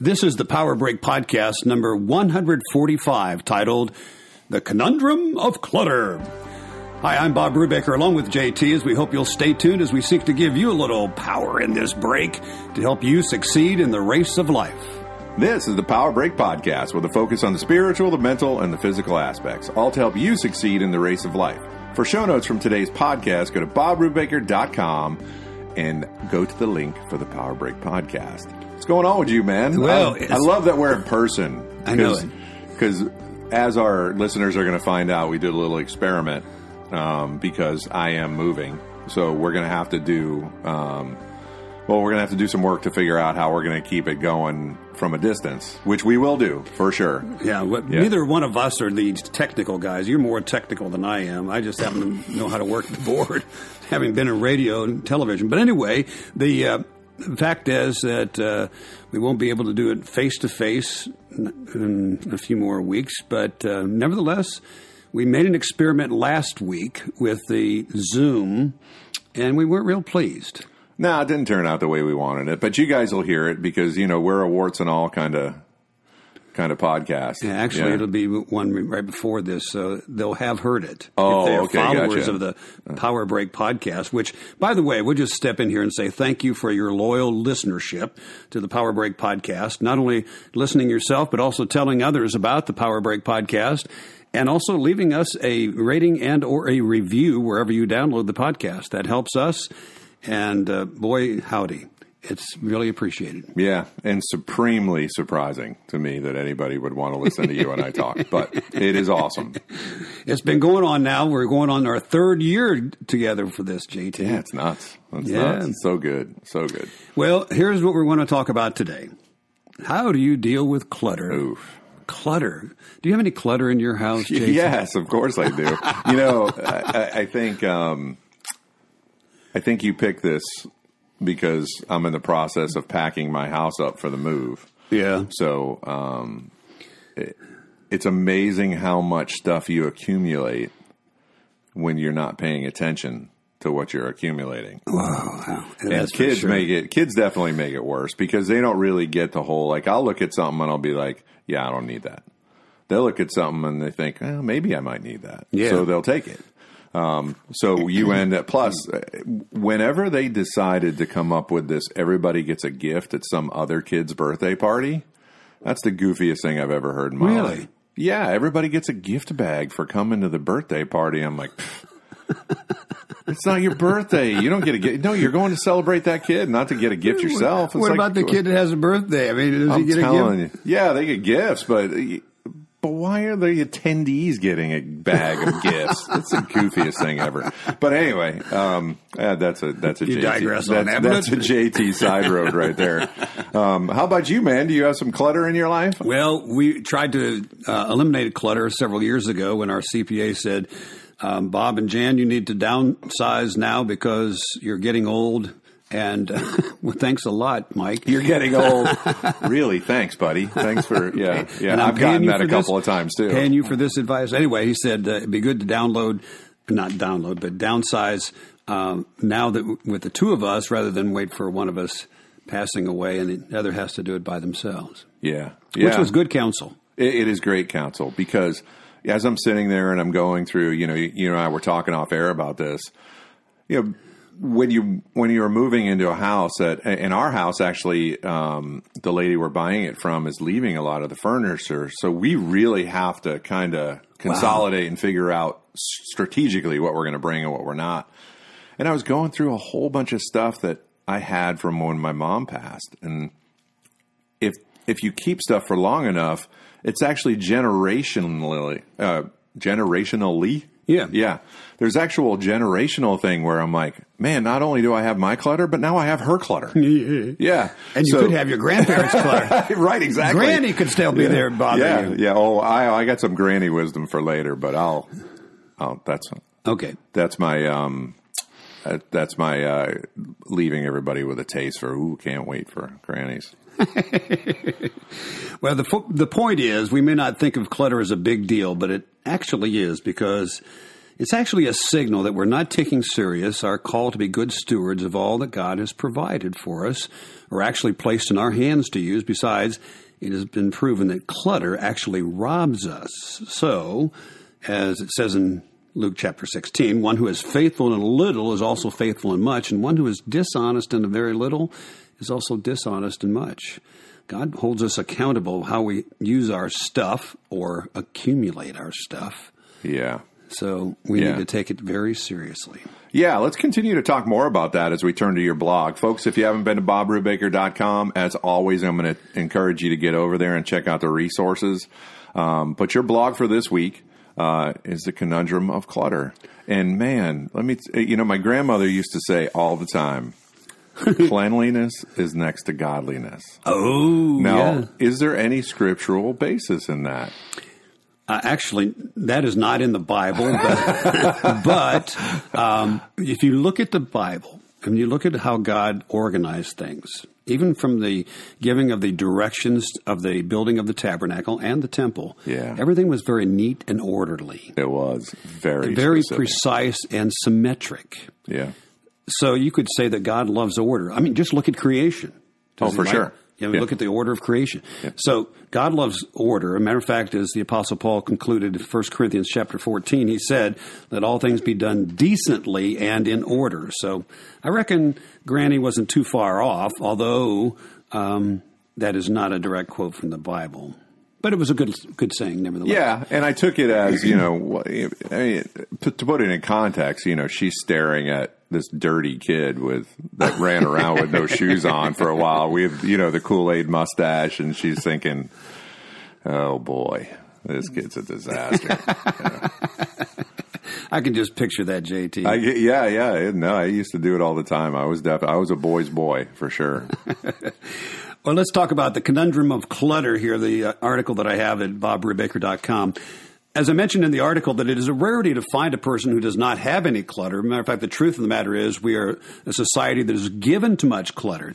This is the Power Break Podcast number 145, titled The Conundrum of Clutter. Hi, I'm Bob Brubaker, along with JT, as we hope you'll stay tuned as we seek to give you a little power in this break to help you succeed in the race of life. This is the Power Break Podcast with a focus on the spiritual, the mental, and the physical aspects, all to help you succeed in the race of life. For show notes from today's podcast, go to bobbrubaker.com and go to the link for the Power Break Podcast. What's going on with you, man? Well, I love that we're in person. I know it. Because as our listeners are going to find out, we did a little experiment because I am moving. So we're going to have to do, some work to figure out how we're going to keep it going from a distance, which we will do for sure. Yeah, neither one of us are the technical guys. You're more technical than I am. I just happen to know how to work the board, having been in radio and television. But anyway, the fact is that we won't be able to do it face-to-face in a few more weeks. But nevertheless, we made an experiment last week with the Zoom, and we weren't real pleased. No, it didn't turn out the way we wanted it. But you guys will hear it because, you know, we're a warts and all kind of podcast. Yeah, actually, It'll be one right before this, so they'll have heard it. Oh, if they're okay, followers gotcha. of the Power Break Podcast, which, by the way, we'll just step in here and say thank you for your loyal listenership to the Power Break Podcast. Not only listening yourself, but also telling others about the Power Break Podcast, and also leaving us a rating and or a review wherever you download the podcast. That helps us, and boy, howdy. It's really appreciated. Yeah, and supremely surprising to me that anybody would want to listen to you and I talk, but it is awesome. It's been going on now. We're going on our third year together for this, JT. Yeah, it's nuts. It's nuts. It's so good. So good. Well, here's what we're going to talk about today. How do you deal with clutter? Oof. Clutter. Do you have any clutter in your house, JT? Yes, of course I do. You know, I think you picked this because I'm in the process of packing my house up for the move. Yeah. So it's amazing how much stuff you accumulate when you're not paying attention to what you're accumulating. Wow. And kids definitely make it worse because they don't really get the whole, like, I'll look at something and I'll be like, yeah, I don't need that. They'll look at something and they think, maybe I might need that. Yeah. So they'll take it. So you end up, plus, whenever they decided to come up with this, everybody gets a gift at some other kid's birthday party, that's the goofiest thing I've ever heard in my life. Really? Yeah, everybody gets a gift bag for coming to the birthday party. I'm like, it's not your birthday. You don't get a gift. No, you're going to celebrate that kid, not to get a gift yourself. What about the kid that has a birthday? I mean, does he get a gift? Yeah, they get gifts, but why are the attendees getting a bag of gifts? That's the goofiest thing ever. But anyway, that's a You JT. digress on that. That's a JT side road right there. How about you, man? Do you have some clutter in your life? Well, we tried to eliminate clutter several years ago when our CPA said, Bob and Jan, you need to downsize now because you're getting old. And well, thanks a lot, Mike. You're getting old. Really? Thanks, buddy. Thanks for, yeah. And I've gotten that a couple of times, too. Paying you for this advice. Anyway, he said it'd be good to downsize now that with the two of us rather than wait for one of us passing away and the other has to do it by themselves. Yeah. Which was good counsel. It is great counsel because as I'm sitting there and I'm going through, you and I were talking off air about this, when you're moving into a house in our house, actually, the lady we're buying it from is leaving a lot of the furniture. So we really have to kind of consolidate and figure out strategically what we're going to bring and what we're not. And I was going through a whole bunch of stuff that I had from when my mom passed. And if you keep stuff for long enough, it's actually generationally. Yeah. There's actual generational thing where I'm like, man, not only do I have my clutter, but now I have her clutter. Yeah. And you could have your grandparents' clutter. Right, exactly. Granny could still be there bothering you. Yeah. Oh, I got some granny wisdom for later, but that's okay. That's my leaving everybody with a taste for, can't wait for grannies. Well, the point is, we may not think of clutter as a big deal, but it actually is because It's actually a signal that we're not taking serious our call to be good stewards of all that God has provided for us, or actually placed in our hands to use. Besides, it has been proven that clutter actually robs us. So, as it says in Luke chapter 16, one who is faithful in a little is also faithful in much, and one who is dishonest in a very little is also dishonest in much. God holds us accountable how we use our stuff or accumulate our stuff. Yeah. So we need to take it very seriously. Yeah, let's continue to talk more about that as we turn to your blog. Folks, if you haven't been to BobRubaker.com, as always, I'm going to encourage you to get over there and check out the resources. But your blog for this week is the Conundrum of Clutter. And man, my grandmother used to say all the time, cleanliness is next to godliness. Oh, now, is there any scriptural basis in that? Actually, that is not in the Bible. But if you look at the Bible and you look at how God organized things, even from the giving of the directions of the building of the tabernacle and the temple, everything was very neat and orderly. It was very precise and symmetric. Yeah. So you could say that God loves order. I mean, just look at creation. Sure. Look at the order of creation. Yeah. So God loves order. A matter of fact, as the Apostle Paul concluded in 1 Corinthians chapter 14, he said, let all things be done decently and in order. So I reckon Granny wasn't too far off, although that is not a direct quote from the Bible. But it was a good saying, nevertheless. Yeah, and I took it as, to put it in context, she's staring at this dirty kid that ran around with no shoes on for a while with, the Kool-Aid mustache, and she's thinking, oh boy, this kid's a disaster. I can just picture that, JT. I used to do it all the time. I was a boy's boy, for sure. Well, let's talk about the Conundrum of Clutter here, the article that I have at BobRubaker.com. As I mentioned in the article, that it is a rarity to find a person who does not have any clutter. Matter of fact, the truth of the matter is we are a society that is given to much clutter.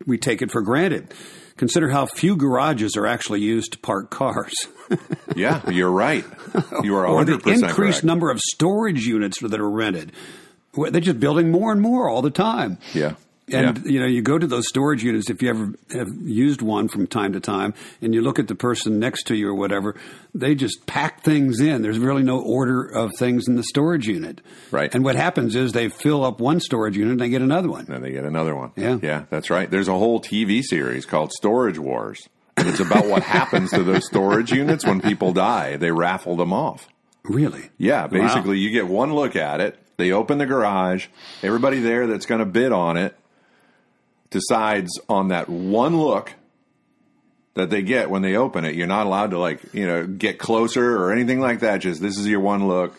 We take it for granted. Consider how few garages are actually used to park cars. Yeah, you're right. You are 100% or the increased correct. Number of storage units that are rented. They're just building more and more all the time. Yeah. And, you go to those storage units, if you ever have used one from time to time, and you look at the person next to you or whatever, they just pack things in. There's really no order of things in the storage unit. Right. And what happens is they fill up one storage unit and they get another one. And they get another one. Yeah. Yeah, that's right. There's a whole TV series called Storage Wars. And it's about what happens to those storage units when people die. They raffle them off. Really? Yeah, basically you get one look at it. They open the garage. Everybody there that's going to bid on it decides on that one look that they get when they open it. You're not allowed to get closer or anything like that. Just this is your one look.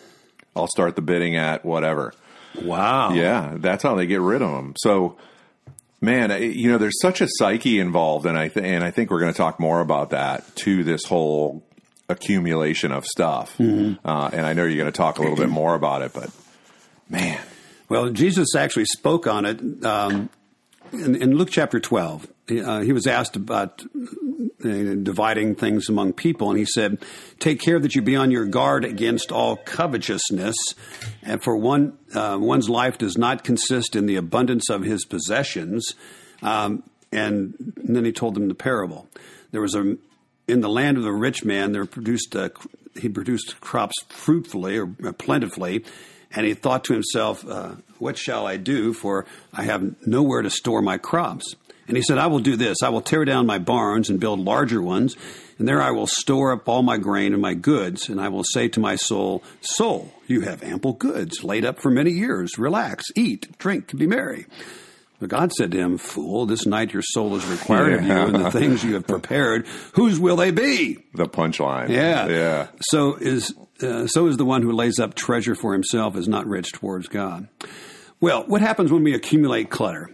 I'll start the bidding at whatever. Wow. Yeah, that's how they get rid of them. So, man, there's such a psyche involved, and I think we're going to talk more about that to this whole accumulation of stuff. Mm-hmm. And I know you're going to talk a little bit more about it, but man. Well, Jesus actually spoke on it. In Luke chapter 12, he was asked about dividing things among people, and he said, take care that you be on your guard against all covetousness, and for one's life does not consist in the abundance of his possessions. And then he told them the parable. There was in the land of the rich man, he produced crops fruitfully or plentifully, and he thought to himself, what shall I do, for I have nowhere to store my crops? And he said, I will do this. I will tear down my barns and build larger ones, and there I will store up all my grain and my goods. And I will say to my soul, soul, you have ample goods laid up for many years. Relax, eat, drink, be merry. But God said to him, fool, this night your soul is required of you, and the things you have prepared, whose will they be? The punchline. Yeah. So is the one who lays up treasure for himself is not rich towards God. Well, what happens when we accumulate clutter?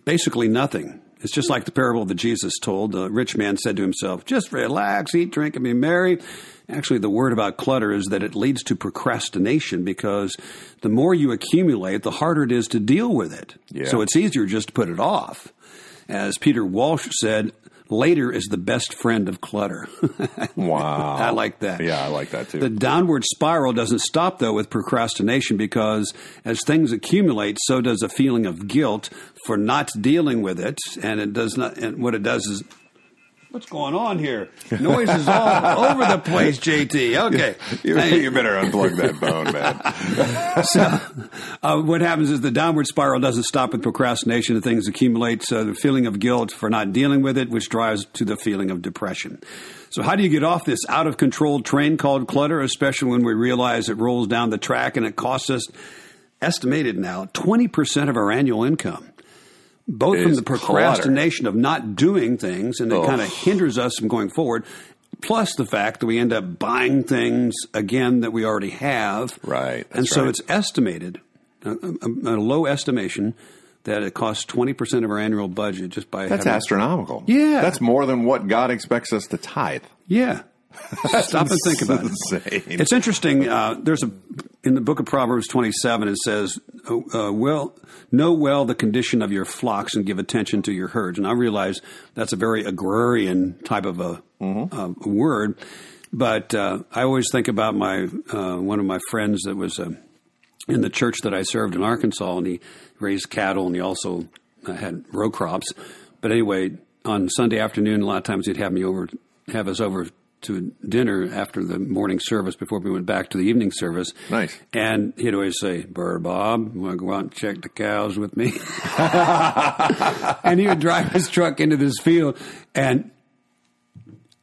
Basically nothing. It's just like the parable that Jesus told. The rich man said to himself, just relax, eat, drink, and be merry. Actually, the word about clutter is that it leads to procrastination, because the more you accumulate, the harder it is to deal with it. Yeah. So it's easier just to put it off. As Peter Walsh said, later is the best friend of clutter. Wow. I like that. Yeah, I like that too. The downward spiral doesn't stop, though, with procrastination, because as things accumulate, so does a feeling of guilt for not dealing with it. And it does not. And what it does is, what's going on here? Noise is all over the place, JT. Okay. You better unplug that phone, man. So what happens is the downward spiral doesn't stop with procrastination, and things accumulate. So the feeling of guilt for not dealing with it, which drives to the feeling of depression. So how do you get off this out-of-control train called clutter, especially when we realize it rolls down the track and it costs us, estimated now, 20% of our annual income? Both from the procrastination of not doing things, and it kind of hinders us from going forward, plus the fact that we end up buying things again that we already have. Right. And so it's estimated, a low estimation, that it costs 20% of our annual budget just by That's astronomical. Yeah. That's more than what God expects us to tithe. Yeah. Stop and think about it. It's interesting. In the book of Proverbs 27, it says, know well the condition of your flocks and give attention to your herds. And I realize that's a very agrarian type of a word, but I always think about one of my friends that was in the church that I served in Arkansas, and he raised cattle, and he also had row crops. But anyway, on Sunday afternoon, a lot of times he'd have us over to dinner after the morning service before we went back to the evening service. Nice. And he'd always say, "Brother Bob, you want to go out and check the cows with me?" And he would drive his truck into this field, and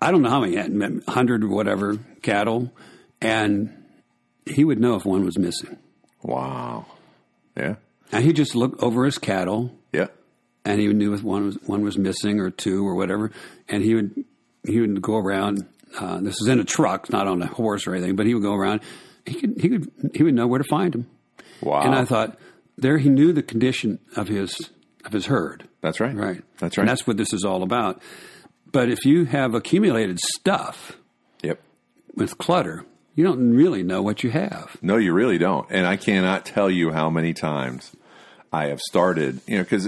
I don't know how many, 100 or whatever cattle, and he would know if one was missing. Wow. Yeah. And he'd just look over his cattle. Yeah. And he knew if one was missing or two or whatever, and he would go around. This is in a truck, not on a horse or anything, but he would go around. He would know where to find him. Wow! And I thought, there he knew the condition of his herd. That's right. Right. That's right. And that's what this is all about. But if you have accumulated stuff, with clutter, you don't really know what you have. No, you really don't. And I cannot tell you how many times I have started, because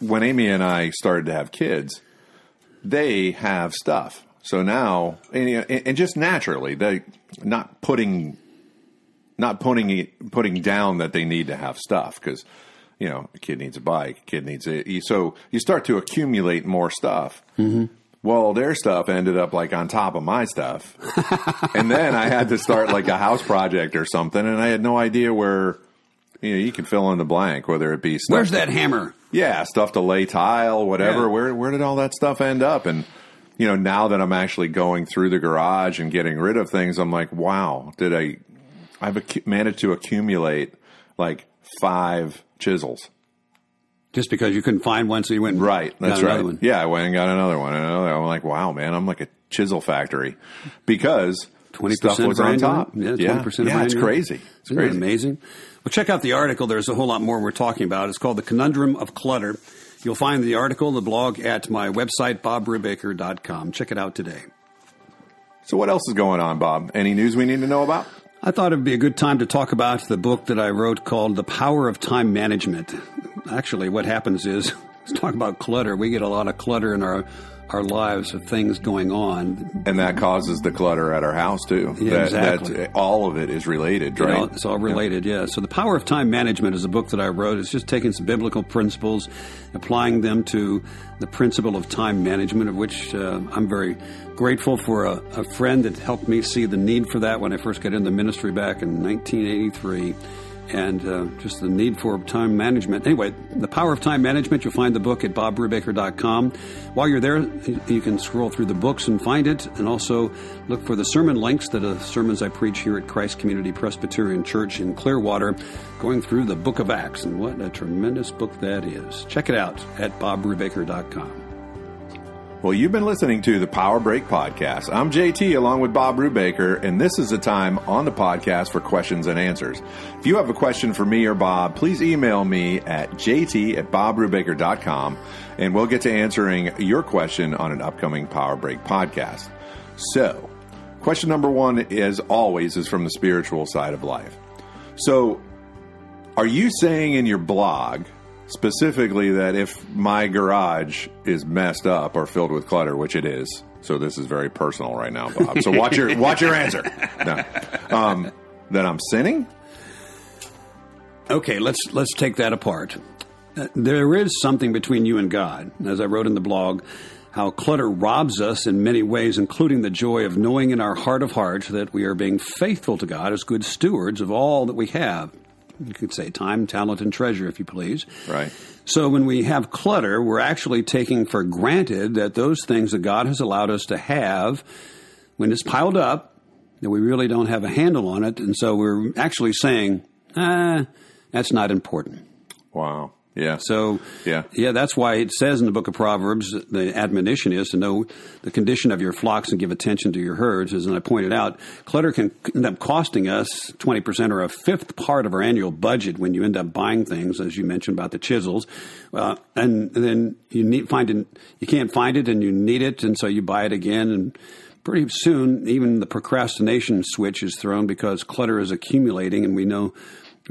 when Amy and I started to have kids, they have stuff. So now, and just naturally, they not putting down that they need to have stuff, because a kid needs a bike, a kid needs so you start to accumulate more stuff. Mm-hmm. Well, their stuff ended up like on top of my stuff, and then I had to start like a house project or something, and I had no idea where. You can fill in the blank, whether it be stuff. Where's that hammer? Yeah, stuff to lay tile, whatever. Yeah. Where did all that stuff end up? And now that I'm actually going through the garage and getting rid of things, I'm like, wow, I've managed to accumulate like 5 chisels. Just because you couldn't find one, so you went right. That's right. One. Yeah, I went and got another one. I'm like, wow, man, I'm like a chisel factory, because 20% stuff was on top. Yeah, 20%. Yeah, it's crazy. It's Isn't that amazing? Well, check out the article. There's a whole lot more we're talking about. It's called The Conundrum of Clutter. You'll find the article, the blog, at my website, BobBrubaker.com. Check it out today. So what else is going on, Bob? Any news we need to know about? I thought it would be a good time to talk about the book that I wrote called The Power of Time Management. Actually, what happens is, let's talk about clutter. We get a lot of clutter in our lives of things going on. And that causes the clutter at our house, too. Yeah, exactly. All of it is related, right? It's all related, yeah. So The Power of Time Management is a book that I wrote. It's just taking some biblical principles, applying them to the principle of time management, of which I'm very grateful for a friend that helped me see the need for that when I first got into ministry back in 1983. And just the need for time management. Anyway, The Power of Time Management, you'll find the book at BobBrubaker.com. While you're there, you can scroll through the books and find it, and also look for the sermon links to the sermons I preach here at Christ Community Presbyterian Church in Clearwater, going through the book of Acts, and what a tremendous book that is. Check it out at BobBrubaker.com. Well, you've been listening to the Power Break Podcast. I'm JT along with Bob Brubaker, and this is the time on the podcast for questions and answers. If you have a question for me or Bob, please email me at jt@bobbrubaker.com, and we'll get to answering your question on an upcoming Power Break podcast. So, question number 1, as always, is from the spiritual side of life. So, are you saying in your blog specifically that if my garage is messed up or filled with clutter, which it is, so this is very personal right now, Bob. So watch your answer. No. Then I'm sinning? Okay, let's take that apart. There is something between you and God. As I wrote in the blog, how clutter robs us in many ways, including the joy of knowing in our heart of hearts that we are being faithful to God as good stewards of all that we have. You could say time, talent, and treasure, if you please. Right. So when we have clutter, we're actually taking for granted that those things that God has allowed us to have, when it's piled up, that we really don't have a handle on it. And so we're actually saying, that's not important. Wow. Yeah. So, that's why it says in the book of Proverbs, the admonition is to know the condition of your flocks and give attention to your herds. As I pointed out, clutter can end up costing us 20% or a fifth part of our annual budget when you end up buying things, as you mentioned about the chisels. And then you can't find it and you need it, and so you buy it again. And pretty soon, even the procrastination switch is thrown because clutter is accumulating, and we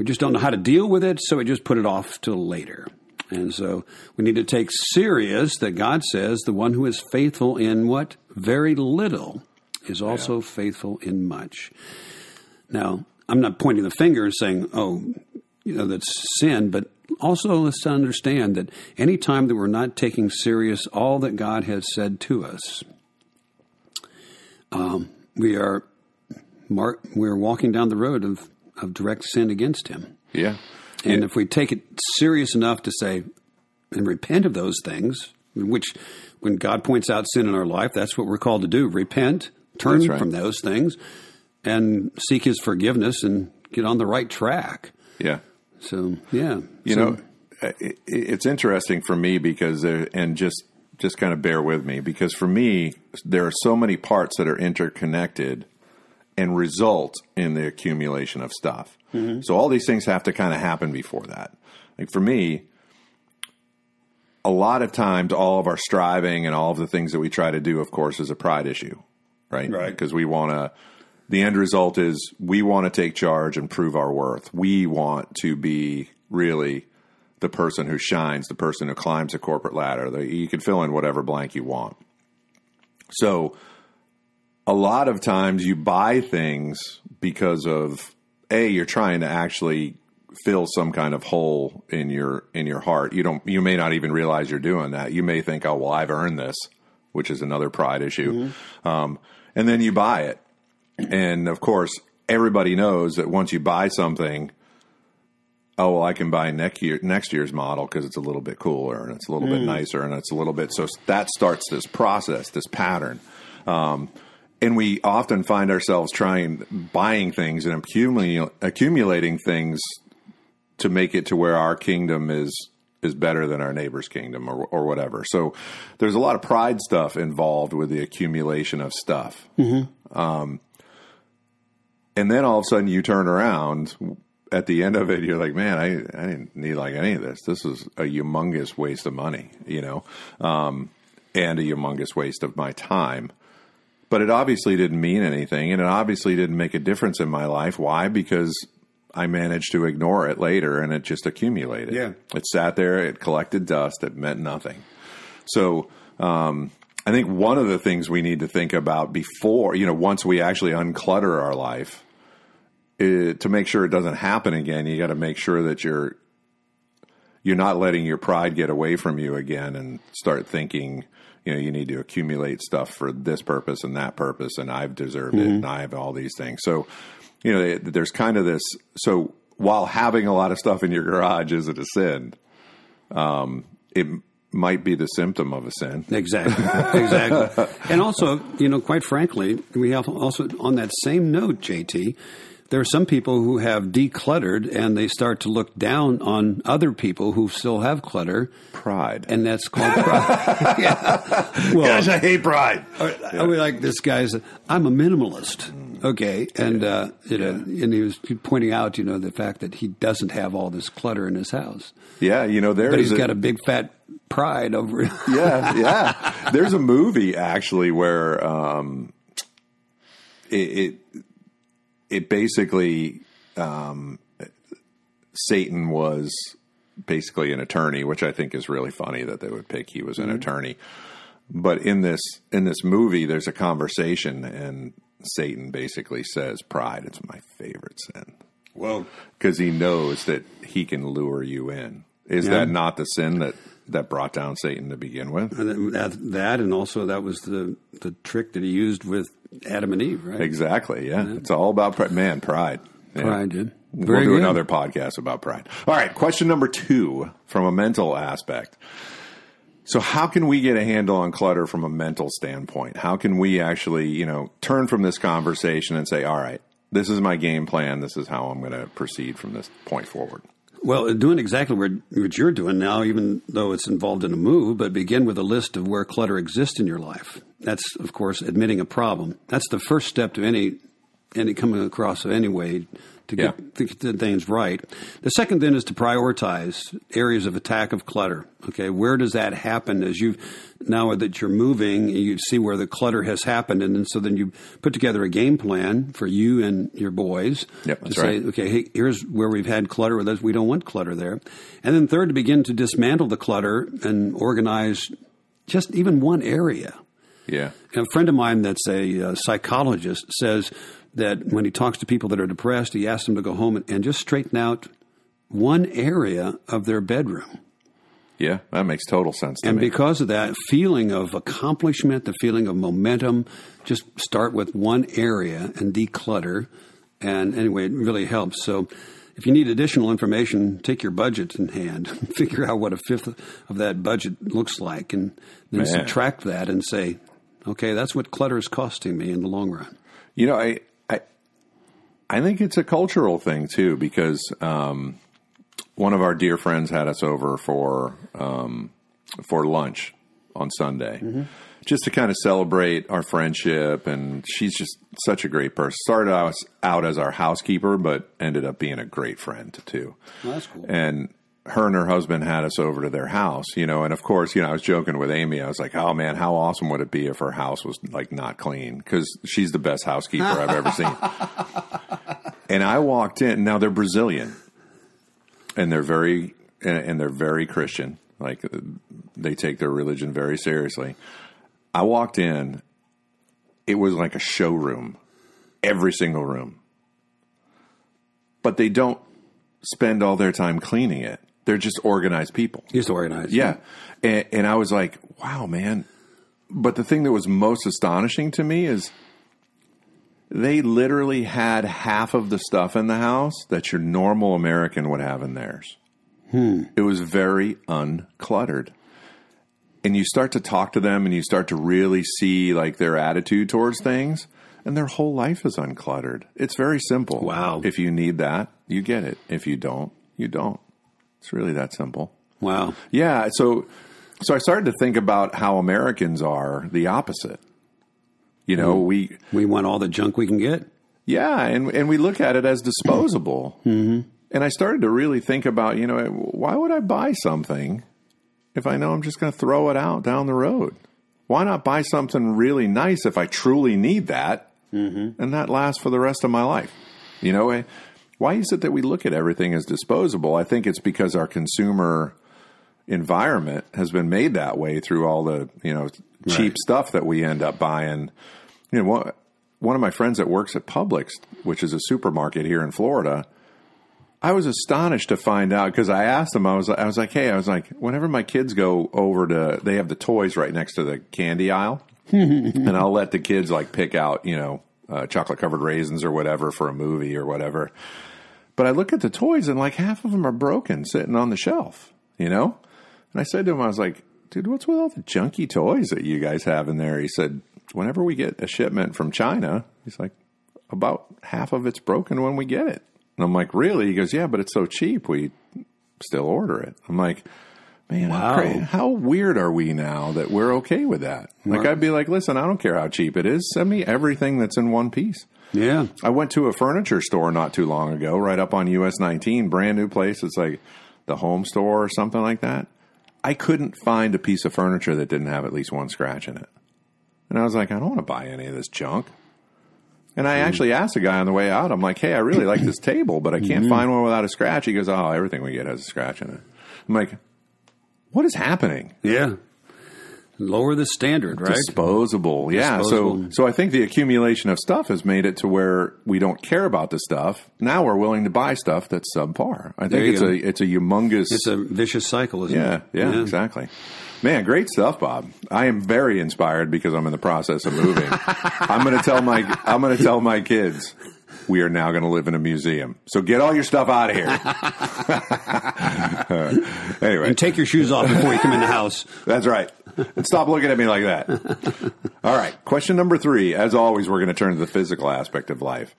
just don't know how to deal with it, so we just put it off till later. And so we need to take serious that God says the one who is faithful in what? Very little is also faithful in much. Now, I'm not pointing the finger and saying, that's sin, but also let's understand that any time that we're not taking serious all that God has said to us, we're walking down the road of direct sin against him. Yeah. And if we take it serious enough to say and repent of those things, which when God points out sin in our life, that's what we're called to do. Repent, turn from those things, and seek his forgiveness and get on the right track. Yeah. So, yeah. It's interesting for me because, and just kind of bear with me, because for me, there are so many parts that are interconnected and result in the accumulation of stuff. Mm-hmm. So all these things have to kind of happen before that. Like for me, a lot of times all of our striving and all of the things that we try to do, of course, is a pride issue, right? Right. Because the end result is we want to take charge and prove our worth. We want to be really the person who shines, the person who climbs the corporate ladder. You can fill in whatever blank you want. So a lot of times you buy things because of, you're trying to actually fill some kind of hole in your heart. You may not even realize you're doing that. You may think, oh, well, I've earned this, which is another pride issue. Mm-hmm. And then you buy it. And of course, everybody knows that once you buy something, oh, well, I can buy next year's model because it's a little bit cooler and it's a little bit nicer and it's a little bit. So that starts this process, this pattern. And we often find ourselves buying things and accumulating things to make it to where our kingdom is better than our neighbor's kingdom or whatever. So there's a lot of pride stuff involved with the accumulation of stuff. Mm-hmm. And then all of a sudden you turn around at the end of it, you're like, man, I didn't need like any of this. This is a humongous waste of money, and a humongous waste of my time. But it obviously didn't mean anything, and it obviously didn't make a difference in my life. Why? Because I managed to ignore it later, and it just accumulated. Yeah. It sat there, it collected dust, it meant nothing. So I think one of the things we need to think about before, once we actually unclutter our life, to make sure it doesn't happen again, you got to make sure that you're not letting your pride get away from you again and start thinking, you need to accumulate stuff for this purpose and that purpose, and I've deserved it, and I have all these things. So, there's kind of this. So while having a lot of stuff in your garage isn't a sin, it might be the symptom of a sin. Exactly. And also, quite frankly, we have also on that same note, JT, there are some people who have decluttered and they start to look down on other people who still have clutter. Pride. And that's called pride. Yeah. Well, gosh, I hate pride. I mean, like this guy's, I'm a minimalist. Okay. And, and he was pointing out, the fact that he doesn't have all this clutter in his house. Yeah. But he's got a big fat pride over it. Yeah. There's a movie actually where, it basically, Satan was basically an attorney, which I think is really funny that they would pick he was an attorney. But in this movie, there's a conversation, and Satan basically says, "Pride is my favorite sin." Well, because he knows that he can lure you in. Is that not the sin that brought down Satan to begin with? That and also that was the trick that he used with Adam and Eve, right? Exactly. Yeah, it's all about pride. Pride. Yeah. Pride, dude. We'll do another podcast about pride. All right, question number 2 from a mental aspect. So how can we get a handle on clutter from a mental standpoint? How can we actually, turn from this conversation and say, all right, this is my game plan. This is how I'm going to proceed from this point forward. Well, doing exactly what you're doing now, even though it's involved in a move, but begin with a list of where clutter exists in your life. That's, of course, admitting a problem. That's the first step to any coming across of any way to get things right. The second then is to prioritize areas of attack of clutter. Okay, where does that happen? Now that you're moving, you see where the clutter has happened, and then you put together a game plan for you and your boys to say, okay, hey, here's where we've had clutter with us. We don't want clutter there. And then third, to begin to dismantle the clutter and organize just even one area. Yeah. A friend of mine that's a psychologist says that when he talks to people that are depressed, he asks them to go home and just straighten out one area of their bedroom. Yeah, that makes total sense to me. And because of that feeling of accomplishment, the feeling of momentum, just start with one area and declutter. And anyway, it really helps. So if you need additional information, take your budget in hand, figure out what a fifth of that budget looks like, and then subtract that and say, okay, that's what clutter is costing me in the long run. I think it's a cultural thing too, because one of our dear friends had us over for lunch on Sunday, just to kind of celebrate our friendship. And she's just such a great person. Started out as our housekeeper, but ended up being a great friend too. Well, that's cool. And her and her husband had us over to their house, and of course, I was joking with Amy. I was like, oh man, how awesome would it be if her house was like not clean? Because she's the best housekeeper I've ever seen. And I walked in. Now they're Brazilian, and they're very Christian. Like they take their religion very seriously. I walked in. It was like a showroom, every single room. But they don't spend all their time cleaning it. They're just organized people. Just organized. Yeah. And I was like, wow, man. But the thing that was most astonishing to me is they literally had half of the stuff in the house that your normal American would have in theirs. It was very uncluttered. And you start to talk to them and you start to really see like their attitude towards things, and their whole life is uncluttered. It's very simple. Wow. If you need that, you get it. If you don't, you don't. It's really that simple. Wow. Yeah. So I started to think about how Americans are the opposite. We want all the junk we can get. Yeah, and we look at it as disposable. Mm-hmm. And I started to really think about, why would I buy something if I know I'm just going to throw it out down the road? Why not buy something really nice if I truly need that, and that lasts for the rest of my life? Why is it that we look at everything as disposable? I think it's because our consumer environment has been made that way through all the, cheap stuff that we end up buying. One of my friends that works at Publix, which is a supermarket here in Florida, I was astonished to find out, because I asked him, I was like, whenever my kids go over they have the toys right next to the candy aisle, and I'll let the kids like pick out, chocolate covered raisins or whatever for a movie or whatever. But I look at the toys and like half of them are broken sitting on the shelf, And I said to him, I was like, dude, what's with all the junky toys that you guys have in there? He said, whenever we get a shipment from China, he's like, about half of it's broken when we get it. And I'm like, really? He goes, yeah, but it's so cheap, we still order it. I'm like, man, wow. How weird are we now that we're okay with that? Like, I'd be like, listen, I don't care how cheap it is. Send me everything that's in one piece. Yeah. I went to a furniture store not too long ago, right up on US 19, brand new place. It's like the Home Store or something like that. I couldn't find a piece of furniture that didn't have at least one scratch in it. And I was like, I don't want to buy any of this junk. And I actually asked the guy on the way out, I'm like, hey, I really like this table, but I can't find one without a scratch. He goes, oh, everything we get has a scratch in it. I'm like, what is happening? Yeah. Lower the standard, right? Disposable. Yeah. Disposable. So I think the accumulation of stuff has made it to where we don't care about the stuff. Now we're willing to buy stuff that's subpar. I think it's a humongous. It's a vicious cycle, isn't it? Yeah, exactly. Man, great stuff, Bob. I am very inspired because I'm in the process of moving. I'm going to tell my kids we are now going to live in a museum. So get all your stuff out of here. Anyway. And take your shoes off before you come in the house. That's right. And stop looking at me like that. All right. Question number 3. As always, we're going to turn to the physical aspect of life.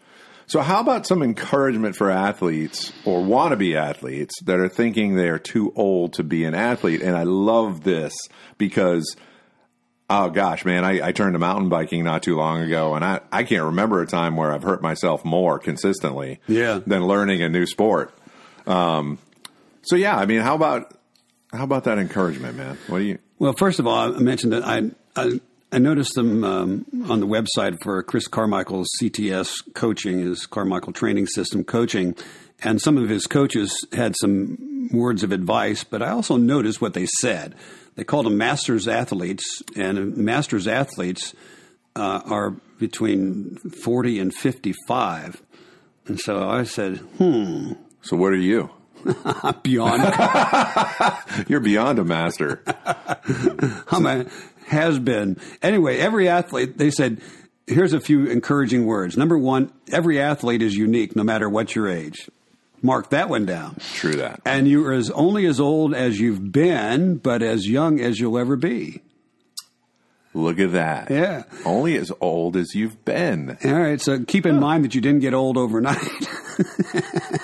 So how about some encouragement for athletes or wannabe athletes that are thinking they are too old to be an athlete? And I love this because, oh gosh, man, I turned to mountain biking not too long ago, and I can't remember a time where I've hurt myself more consistently than learning a new sport. So yeah, I mean, how about that encouragement, man? What do you? Well, first of all, I mentioned that I noticed them on the website for Chris Carmichael's CTS coaching, his Carmichael Training System coaching, and some of his coaches had some words of advice, but I also noticed what they said. They called them masters athletes, and masters athletes are between 40 and 55. And so I said, So what are you? Beyond. You're beyond a master. I'm a has-been. Anyway, every athlete, they said, here's a few encouraging words. Number 1, every athlete is unique no matter what your age. Mark that one down. True that. And you're only as old as you've been, but as young as you'll ever be. Look at that. Yeah. Only as old as you've been. All right. So keep in mind that you didn't get old overnight.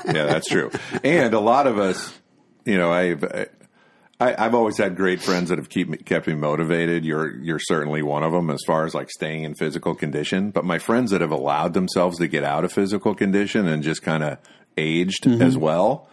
Yeah, that's true. And a lot of us, you know, I've always had great friends that have kept me motivated. You're certainly one of them as far as like staying in physical condition. But my friends that have allowed themselves to get out of physical condition and just kind of aged as well,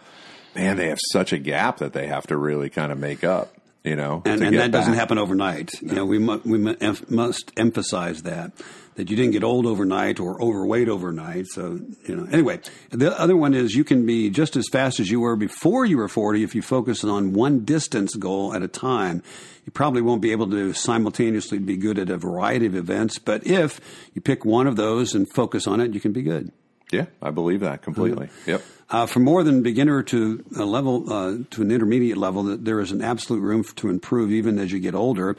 man, they have such a gap that they have to really kind of make up. You know, and that doesn't happen overnight. You know, we must emphasize that you didn't get old overnight or overweight overnight. So, you know, anyway, the other one is you can be just as fast as you were before you were 40 if you focus on one distance goal at a time. You probably won't be able to simultaneously be good at a variety of events, but if you pick one of those and focus on it, you can be good. Yeah, I believe that completely. Yep. From more than beginner to a level to an intermediate level, there is an absolute room to improve even as you get older,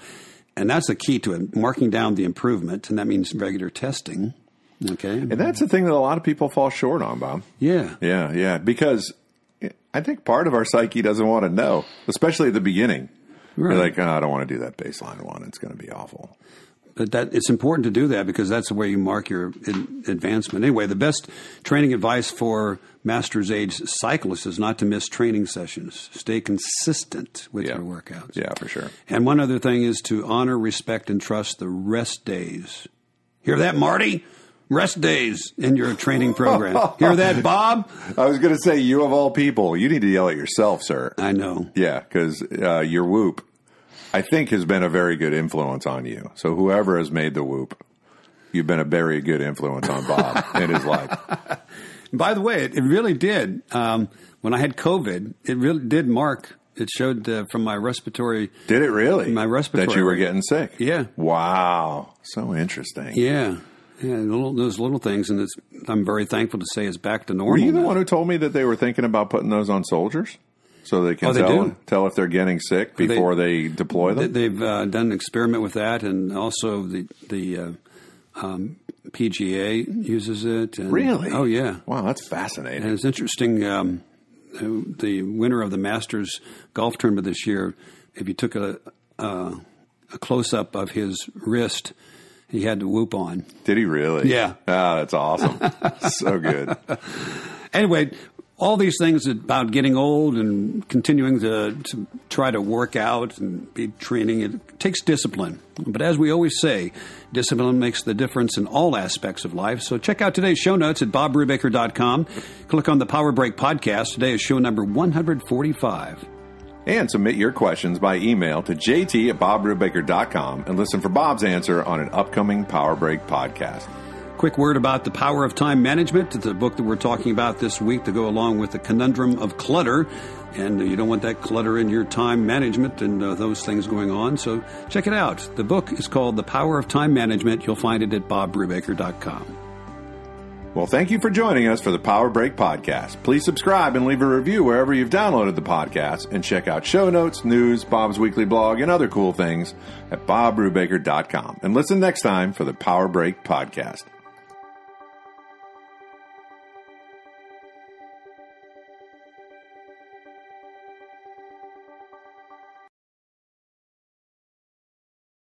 and that's the key to it. Marking down the improvement, and that means regular testing. Okay, and that's the thing that a lot of people fall short on, Bob. Yeah, because I think part of our psyche doesn't want to know, especially at the beginning. Right. You're like, I don't want to do that baseline one; it's going to be awful. But it's important to do that because that's the way you mark your advancement. Anyway, the best training advice for master's age cyclists is not to miss training sessions. Stay consistent with your workouts. Yeah, for sure. And one other thing is to honor, respect, and trust the rest days. Hear that, Marty? Rest days in your training program. Hear that, Bob? I was going to say, you of all people, you need to yell at yourself, sir. I know. Yeah, because your Whoop, I think, has been a very good influence on you. So whoever has made the Whoop, you've been a very good influence on Bob in his life. By the way, it really did. When I had COVID, it really did mark. It showed from my respiratory. Did it really? My respiratory. That you were getting sick? Yeah. Wow. So interesting. Yeah. Those little things, and I'm very thankful to say it's back to normal. Were you the now. one who told me that they were thinking about putting those on soldiers? So they can tell if they're getting sick before they deploy them? They've done an experiment with that, and also the PGA uses it. And, really? Oh, yeah. Wow, that's fascinating. And it's interesting, the winner of the Masters golf tournament this year, if you took a close-up of his wrist, he had the Whoop on. Did he really? Yeah. Oh, that's awesome. So good. Anyway, all these things about getting old and continuing to try to work out and be training, it takes discipline. But as we always say, discipline makes the difference in all aspects of life. So check out today's show notes at bobbrubaker.com. Click on the Power Break podcast. Today is show number 145. And submit your questions by email to jt@bobbrubaker.com and listen for Bob's answer on an upcoming Power Break podcast. quick word about The Power of Time Management. It's a book that we're talking about this week to go along with The Conundrum of Clutter. And you don't want that clutter in your time management and those things going on. So check it out. The book is called The Power of Time Management. You'll find it at bobbrubaker.com. Well, thank you for joining us for the Power Break Podcast. Please subscribe and leave a review wherever you've downloaded the podcast, and check out show notes, news, Bob's weekly blog, and other cool things at bobbrubaker.com. And listen next time for the Power Break Podcast.